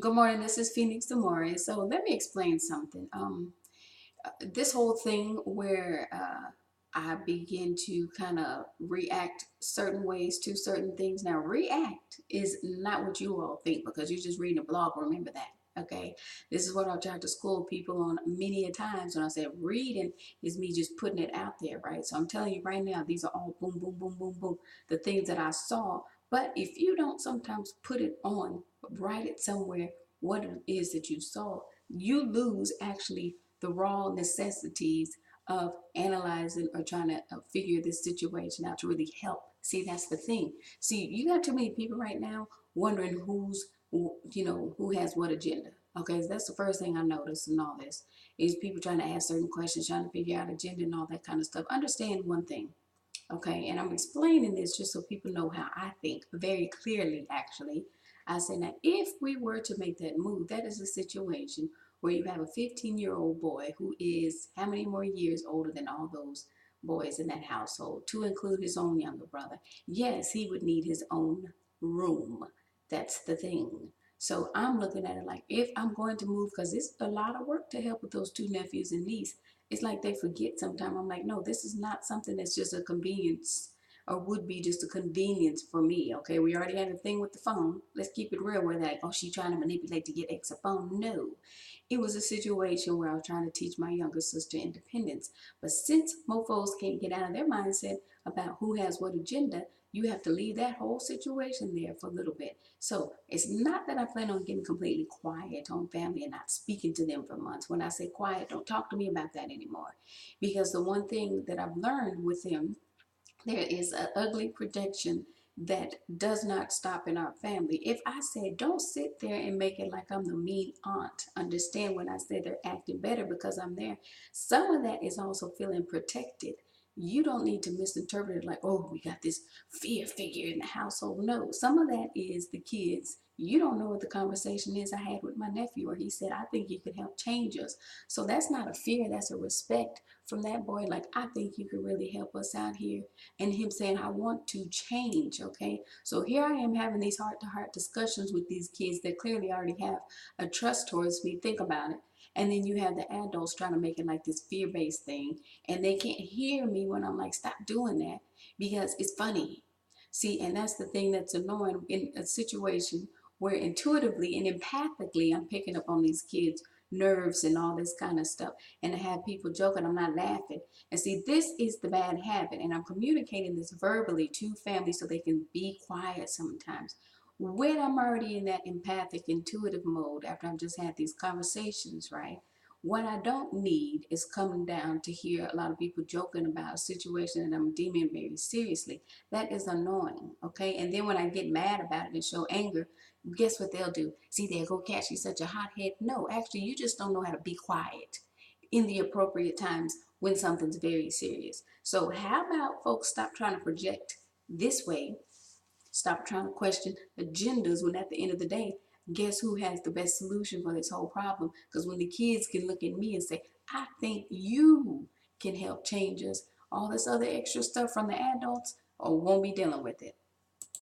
Good morning. This is Phoenix Amore. So let me explain something. This whole thing where I begin to kind of react certain ways to certain things. Now, react is not what you all think because you're just reading a blog. Remember that. Okay, this is what I've tried to school people on many a times when I said reading is me just putting it out there, right? So I'm telling you right now, these are all boom, boom, boom, boom, boom, the things that I saw. But if you don't sometimes put it on, write it somewhere, what it is that you saw, you lose actually the raw necessities of analyzing or trying to figure this situation out to really help. See, that's the thing. See, you got too many people right now wondering who has what agenda. Okay, so that's the first thing I noticed in all this is people trying to ask certain questions, trying to figure out agenda and all that kind of stuff. Understand one thing, okay, and I'm explaining this just so people know how I think very clearly, actually. I say, now, if we were to make that move, that is a situation where you have a 15-year-old boy who is how many more years older than all those boys in that household, to include his own younger brother. Yes, he would need his own room. That's the thing. So I'm looking at it like if I'm going to move, because it's a lot of work to help with those two nephews and niece, it's like they forget sometimes. I'm like, no, this is not something that's just a convenience or would be just a convenience for me. Okay, we already had a thing with the phone. Let's keep it real where that, oh, she trying to manipulate to get X a phone. No, it was a situation where I was trying to teach my younger sister independence. But since mofos can't get out of their mindset about who has what agenda, you have to leave that whole situation there for a little bit. So it's not that I plan on getting completely quiet on family and not speaking to them for months. When I say quiet, don't talk to me about that anymore. Because the one thing that I've learned with them, there is an ugly projection that does not stop in our family. If I say, don't sit there and make it like I'm the mean aunt, understand when I say they're acting better because I'm there. Some of that is also feeling protected. You don't need to misinterpret it like, oh, we got this fear figure in the household. No, some of that is the kids. You don't know what the conversation is I had with my nephew, where he said, I think you could help change us. So that's not a fear, that's a respect from that boy. Like, I think you could really help us out here, and him saying, I want to change. Okay, so here I am having these heart-to-heart discussions with these kids that clearly already have a trust towards me. Think about it. And then you have the adults trying to make it like this fear-based thing, and they can't hear me when I'm like, stop doing that, because it's funny. See, and that's the thing that's annoying in a situation where intuitively and empathically I'm picking up on these kids' nerves and all this kind of stuff, and to have people joking, I'm not laughing. And see, this is the bad habit, and I'm communicating this verbally to families so they can be quiet sometimes. When I'm already in that empathic, intuitive mode after I've just had these conversations, right? What I don't need is coming down to hear a lot of people joking about a situation that I'm deeming very seriously. That is annoying, okay? And then when I get mad about it and show anger, guess what they'll do? See, there go Cat, she's such a hothead. No, actually, you just don't know how to be quiet in the appropriate times when something's very serious. So how about folks stop trying to project this way, stop trying to question agendas when at the end of the day, guess who has the best solution for this whole problem? Because when the kids can look at me and say, I think you can help change us, all this other extra stuff from the adults, or won't be dealing with it.